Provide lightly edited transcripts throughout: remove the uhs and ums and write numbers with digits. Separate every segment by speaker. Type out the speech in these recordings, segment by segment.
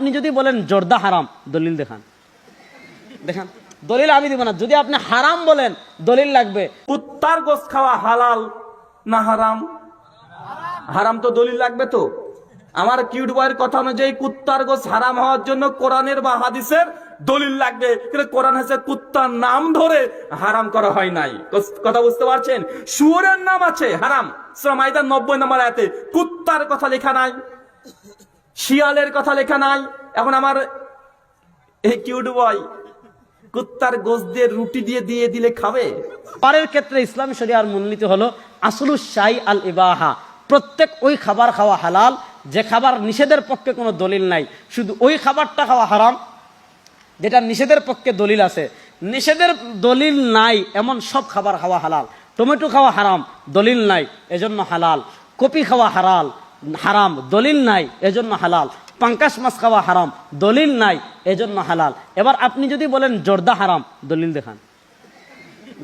Speaker 1: আপনি যদি বলেন জর্দা হারাম, দলিল দেখান, দেখান। দলিল আমি দিব না। যদি আপনি হারাম বলেন, দলিল লাগবে।
Speaker 2: কুত্তার গোশত খাওয়া হালাল না হারাম? হারাম তো দলিল লাগবে তো। আমার কিউট বয়ের কথা অনুযায়ী কুত্তার গোশত হারাম হওয়ার জন্য কোরআনের বা হাদিসের দলিল লাগবে। কিন্তু কোরআন হাসে কুত্তার নাম ধরে হারাম করা হয় নাই। কথা বুঝতে পারছেন? শুয়োরের নাম আছে হারাম, সূরা মাইদা 90 নম্বর আয়াতে। কুত্তার কথা লেখা নাই, শিয়ালের কথা লেখা নাই। এখন আমার এই কিউট বয় কুত্তার গোশত দিয়ে রুটি দিয়ে দিলে খাবে?
Speaker 1: খাবারের ক্ষেত্রে ইসলাম শরিয়ার মূলনীতি হলো আসলুস শাই আল ইবাহা। প্রত্যেক ওই খাবার খাওয়া হালাল যে খাবার নিষেধের পক্ষে কোনো দলিল নাই। শুধু ওই খাবারটা খাওয়া হারাম যেটা নিষেধের পক্ষে দলিল আছে। নিষেধের দলিল নাই এমন সব খাবার খাওয়া হালাল। টমেটো খাওয়া হারাম, দলিল নাই, এজন্য হালাল। কপি খাওয়া হারাম, দলিল নাই, এজন্য হালাল। পাঙ্কাশ মাছ খাওয়া হারাম, দলিল নাই, এজন্য হালাল। এবার আপনি যদি বলেন জর্দা হারাম, দলিল দেখান,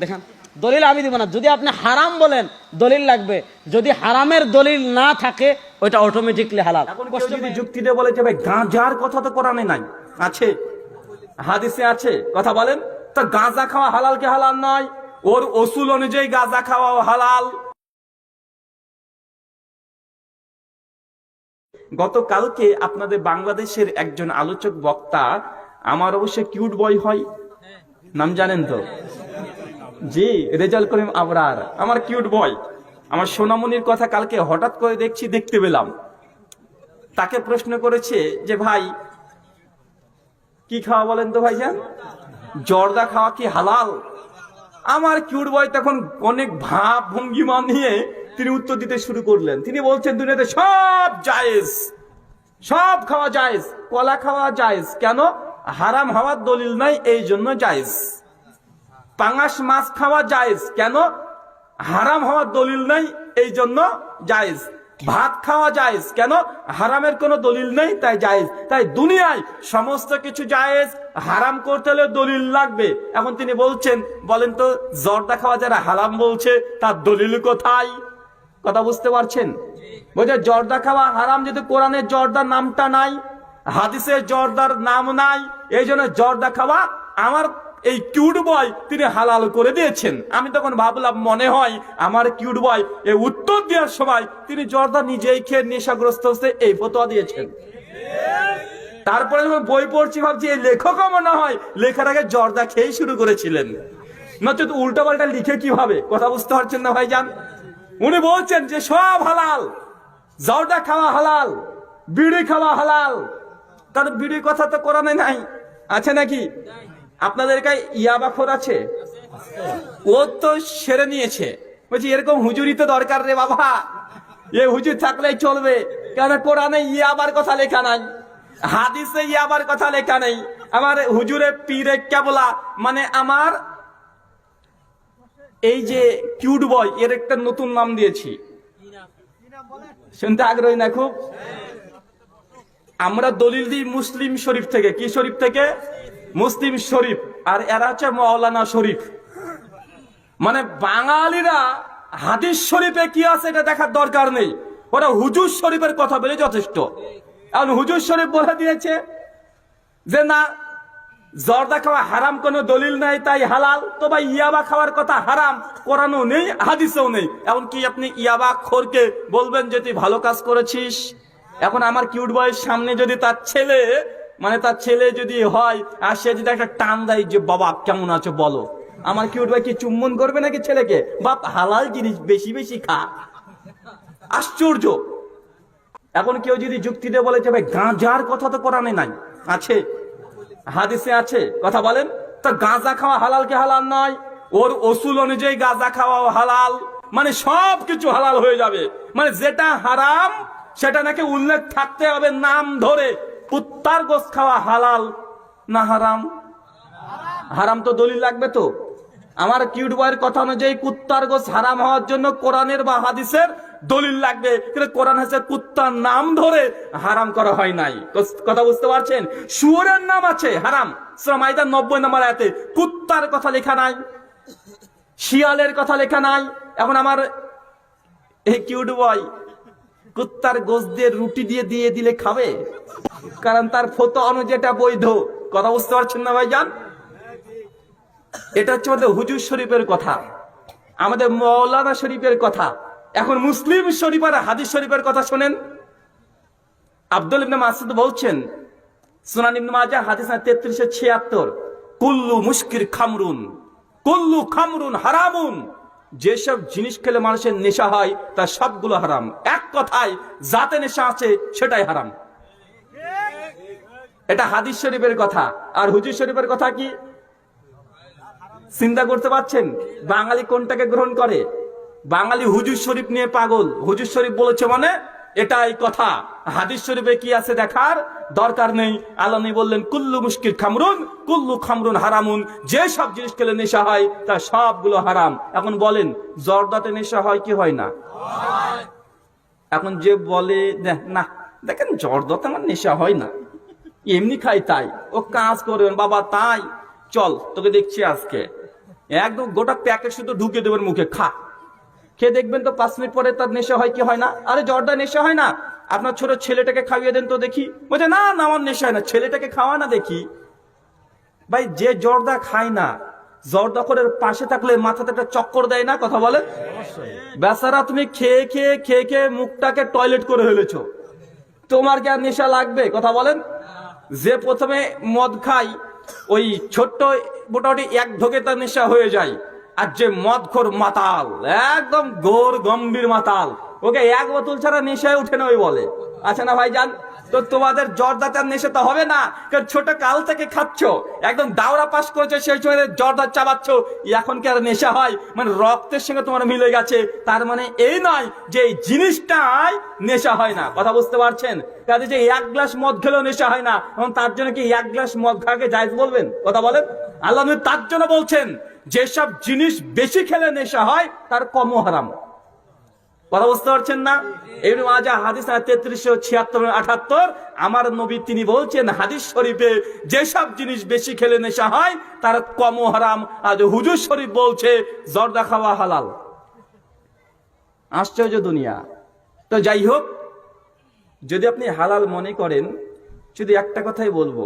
Speaker 1: দেখান। দলিল আমি দিব না। যদি আপনি হারাম বলেন, দলিল লাগবে। যদি হারামের দলিল না থাকে, ওইটা অটোমেটিকলি হালাল।
Speaker 2: এখন কেউ যদি যুক্তি দিয়ে বলে যে ভাই গাঁজার কথা তো কোরআনে নাই, আছে হাদিসে আছে, কথা বলেন তো গাঁজা খাওয়া হালাল কি হালাল নয়? ওর ওসুল অনুযায়ী গাঁজা খাওয়া হালাল। গতকালকে আপনাদের বাংলাদেশের একজন আলোচক বক্তা, আমার অবশ্য কিউট বয় হয়, নাম জানেন তো? জি, রেজাল করিম আবরার, আমার কিউট বয়, আমার সোনামণির কথা কালকে হঠাৎ করে দেখতে পেলাম। তাকে প্রশ্ন করেছে যে ভাই কি খাওয়া বলেন তো ভাইজান, জর্দা খাওয়া কি হালাল? আমার কিউট বয় তখন অনেক ভাব ভঙ্গিমা নিয়ে তিনি উত্তর দিতে শুরু করলেন। তিনি বলছেন দুনিয়াতে সব জায়েজ, সব খাওয়া জায়েজ। কলা খাওয়া জায়েজ কেন? হারাম হওয়ার দলিল নাই, এই জন্য জায়েজ। পাঙাশ মাছ খাওয়া জায়েজ কেন? হারাম হওয়ার দলিল নাই, এই জন্য জায়েজ। ভাত খাওয়া জায়েজ কেন? হারামের কোনো দলিল নেই, তাই জায়েজ। তাই দুনিয়ায় সমস্ত কিছু জায়েজ, হারাম করতে হলে দলিল লাগবে। এখন তিনি বলছেন, বলেন তো জর্দা খাওয়া যারা হারাম বলছে তার দলিল কোথায়? কথা বুঝতে পারছেন? বলছে জর্দা খাওয়া হারাম, যদি কোরআনের জর্দার নামটা নাই, হাদিসের জর্দার নাম নাই, এই জন্য জর্দা খাওয়া আমার এই কিউট বয় তিনি হালাল করে দিয়েছেন। আমি তখন ভাবলাম মনে হয় আমার কিউট বয় এই উত্তর দেওয়ার সময় তিনি জর্দা নিজেই খেয়ে নেশাগ্রস্ত হচ্ছে এই ফতোয়া দিয়েছেন। তারপরে যখন বই পড়ছি ভাবছি এই লেখকও মনে হয় লেখার আগে জর্দা খেয়েই শুরু করেছিলেন, নচেত উল্টা পাল্টা লিখে কিভাবে? কথা বুঝতে পারছেন না ভাইজান? উনি বলছেন যে সব হালাল, জর্দা খাওয়া হালাল, বিড়ি খাওয়া হালাল। কারণ বিড়ির কথা তো কোরআনে নাই, আছে নাকি? আপনাদের কাছে ইয়াবাখোর আছে, ও তো সেরে নিয়েছে। বলছি এরকম হুজুরি তো দরকার রে বাবা, এ হুজুর থাকলেই চলবে। কেন কোরআনে ইয়াবার কথা লেখা নাই, হাদিসে ইয়াবার কথা লেখা নেই। আমার হুজুরে পীরে কেবলা, মানে আমার এই যে কিউট বয়, এর একটা নতুন নাম দিয়েছি, শুনতে আগ্রহী না খুব? আমরা দলিল দিই মুসলিম শরীফ থেকে। কি শরীফ থেকে? মুসলিম শরীফ। আর এরা হচ্ছে মাওলানা শরীফ। মানে বাঙালিরা হাদিস শরীফে কি আছে এটা দেখার দরকার নেই, ওরা হুজুর শরীফের কথা বলে যথেষ্ট। এখন হুজুর শরীফ বলে দিয়েছে যে না, জর্দা খাওয়া হারাম, কোনো দলিল নাই, তাই হালাল। তো ভাই ইয়াবা খাওয়ার কথা হারাম, কোরআনও নেই, হাদিসেও নেই। এখন কি আপনি ইয়াবা খোরকে বলবেন যে তুই ভালো কাজ করেছিস? এখন আমার কিউট বয়ের সামনে যদি তার ছেলে, মানে তার ছেলে যদি হয় আর সে যদি একটা টান দেয় যে বাবা কেমন আছো বলো, আমার কিউট বয় কি চুম্বন করবে নাকি ছেলেকে? বাপ হালাল জিনিস বেশি বেশি খা। আশ্চর্য। এখন কেউ যদি যুক্তি দিয়ে বলে যে ভাই গাঁজার কথা তো কোরআনে নাই, আছে হাদিসে আছে, কথা বলেন তো গাঁজা খাওয়া হালাল কি হালাল নয়? ওর ওসুল অনুযায়ী গাঁজা খাওয়া হালাল, মানে সব কিছু হালাল হয়ে যাবে। মানে যেটা হারাম সেটা নাকি উল্লেখ থাকতে হবে নাম ধরে। কুত্তার গোশত খাওয়া হালাল না হারাম? হারাম তো দলিল লাগবে তো। আমার কিউট বয়ের কথা অনুযায়ী কুত্তার গোশত হারাম হওয়ার জন্য কোরআনের বা হাদিসের দলিল লাগবে। কিন্তু কোরআন হাসে কুত্তার নাম ধরে হারাম করা হয় নাই। কথা বুঝতে পারছেন? শুয়োরের নাম আছে হারাম, সূরা মাইদা 90 নম্বর আয়াতে। কুত্তার কথা লেখা নাই, শিয়ালের কথা লেখা নাই। এখন আমার এই কিউট বয় কুত্তার গোশত দিয়ে রুটি দিয়ে দিয়ে দিলে খাবে? কারণ তার ফতো অনুযায়ী এটা বৈধ। কথা বুঝতে পারছেন না ভাইজান? এটা হচ্ছে আমাদের হুজুর শরীফের কথা, আমাদের মৌলানা শরীফের কথা। এখন মুসলিম শরীফ আর হাদিস শরীফের কথা শোনেন। আব্দুল ইবনে মাসউদ বলছেন, সুনান ইবনে মাজাহ হাদিস 3376, কুল্লু মুশকির খামরুন, কুল্লু খামরুন হারামুন। যেসব জিনিস খেলে মানুষের নেশা হয় তার সবগুলো হারাম। এক কথায় যাতে নেশা আছে সেটাই হারাম। এটা হাদিস শরীফের কথা। আর হুজুর শরীফের কথা কি চিন্তা করতে পারছেন? বাঙালি কোনটাকে গ্রহণ করে? বাঙালি হুজুর শরীফ নিয়ে পাগল। হুজুর শরীফ বলেছে মানে এটাই কথা। হাদিস শরীফে কি আছে দেখার দরকার নেই। আল্লাহ নবী বললেন, কুল্লু মুশকির খামরুন, কুল্লু খামরুন হারামুন। যে সব জিনিস খেলে নেশা হয় তা সবগুলো হারাম। এখন বলেন, জর্দাতে নেশা হয় কি হয় না? এখন যে বলে না, দেখেন জর্দাতে আমার নেশা হয় না, এমনি খাই তাই, ও কাজ করবেন বাবা, তাই চল তোকে দেখছি আজকে একদম গোটা প্যাকেট শুধু ঢুকে দেবেন মুখে, খা। খেয়ে দেখবেন তো 5 মিনিট পরে তার নেশা হয় কি হয় না? আরে জর্দা নেশা হয় না? আপনার ছোট ছেলেটাকে খাইয়ে দেন তো দেখি। বলছে না না আমার নেশা হয় না। ছেলেটাকে খাওয়া না দেখি। ভাই যে জর্দা খায় না, জর্দা করে পাশে থাকলে মাথাতে একটা চক্কর দেয় না? কথা বলেন। বেচারা তুমি খেয়ে খেয়ে খেয়ে খেয়ে মুখটাকে টয়লেট করে ফেলেছো, তোমার কি আর নেশা লাগবে? কথা বলেন। যে প্রথমে মদ খাই ওই ছোট্ট মোটামুটি এক ঢোকে তার নেশা হয়ে যায়, আর যে মদখোর মাতাল, একদম গোর গম্ভীর মাতাল, ওকে এক বোতল ছাড়া নেশায় উঠে না ওই বলে। আচ্ছা না ভাইজান? তো তোমাদের জর্দাটার নেশা তো হবে না, কারণ ছোট কাল থেকে খাচ্ছ, একদম দাওরা পাস করেছো, সেই সময় জর্দা চাবাচ্ছ, এখন কি আর নেশা হয়? মানে রক্তের সঙ্গে তোমার মিলে গেছে। তার মানে এই নয় যে এই জিনিসটাই নেশা হয় না। কথা বুঝতে পারছেন? কাজে যে 1 গ্লাস মদ খেলেও নেশা হয় না, এখন তার জন্য কি 1 গ্লাস মদ খাওয়াকে জায়েজ বলবেন? কথা বলেন। আল্লাহ নবী তার জন্য বলছেন, যেসব জিনিস বেশি খেলে নেশা হয় তার কমও হারাম। কথা বুঝতে পারছেন না? ইবনে মাজাহ হাদিস 3376-78, আমার নবী তিনি বলছেন হাদিস শরীফে, যেসব জিনিস বেশি খেলে নেশা হয় তার কমও হারাম। আর হুজুর শরীফ বলছে জর্দা খাওয়া হালাল। আশ্চর্য দুনিয়া। তো যাই হোক, যদি আপনি হালাল মনে করেন, শুধু একটা কথাই বলবো,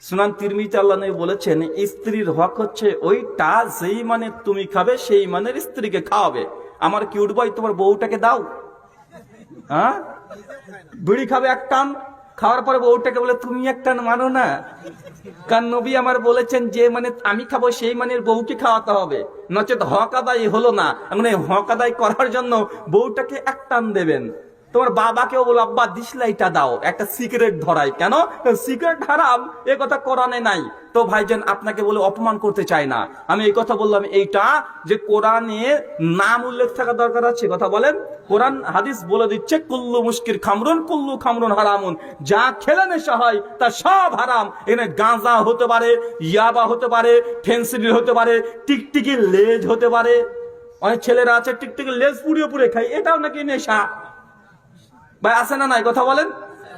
Speaker 2: সুনান তিরমিজিতে আল্লাহ নবী বলেছেন, স্ত্রীর হক হচ্ছে ওইটা যেই মানে তুমি খাবে সেই মানের স্ত্রীকে খাওয়াবে। আমার কিউট বয়, তোমার বউটাকে দাও। হ্যাঁ, বিড়ি খাবে এক টান, খাওয়ার পরে বউটাকে বলে তুমি এক টান মানো না। কারণ নবী আমার বলেছেন যে মানে আমি খাবো সেই মানের বউকে খাওয়াতে হবে, নচেত হক আদায় হলো না। মানে হক আদায় করার জন্য বউটাকে এক টান দেবেন। তোমার বাবাকেও বলো, আব্বা ডিসলাইটা দাও, একটা সিগারেট ধরাই। কেন? সিগারেট হারাম, এ কথা কোরআনে নাই। তো ভাইজান আপনাকে বলে অপমান করতে চাই না, আমি এই কথা বললাম এইটা যে কোরআনে নাম উল্লেখ থাকা দরকার আছে। কথা বলেন। কোরআন হাদিস বলে দিচ্ছে, কুল্লু মুশকির খামরুন, কুল্লু খামরুন হারামুন। যা খেলে নেশা হয় তা সব হারাম। এখানে গাঁজা হতে পারে, ইয়াবা হতে পারে, ফেন্সিডিল হতে পারে, টিকটিকি লেজ হতে পারে। অনেক ছেলেরা আছে টিকটিকি লেজ পুড়িয়ে পুড়িয়ে খায়, এটাও নাকি নেশা। ভাই আছে না নাই? কথা বলেন।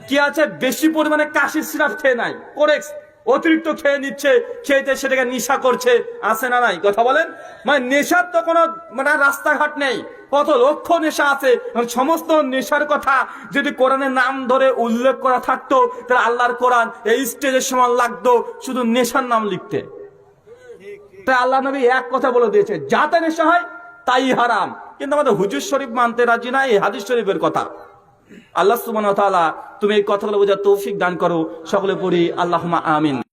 Speaker 2: কি আছে? বেশি পরিমাণে কাশির সিরাপ খেয়ে নাই, কোরেক্স অতিরিক্ত খেয়ে নিচ্ছে, খেয়েতে সেটাকে নেশা করছে, আছে না নাই? কথা বলেন। মানে নেশার তো কোনো মানে রাস্তাঘাট নেই, কত লক্ষ নেশা আছে। সমস্ত নেশার কথা যদি কোরআনের নাম ধরে উল্লেখ করা থাকতো, তাহলে আল্লাহর কোরআন এই স্টেজের সমান লাগতো শুধু নেশার নাম লিখতে। তাই আল্লাহ নবী এক কথা বলে দিয়েছে, যাতে নেশা হয় তাই হারাম। কিন্তু আমাদের হুজুর শরীফ মানতে রাজি না, এই হাদিস শরীফের কথা। আল্লাহ সুবহানাহু ওয়া তাআলা তুমি এই কথাগুলো বোঝার তৌফিক দান করো। সকলে পড়ি আল্লাহুম্মা আমিন।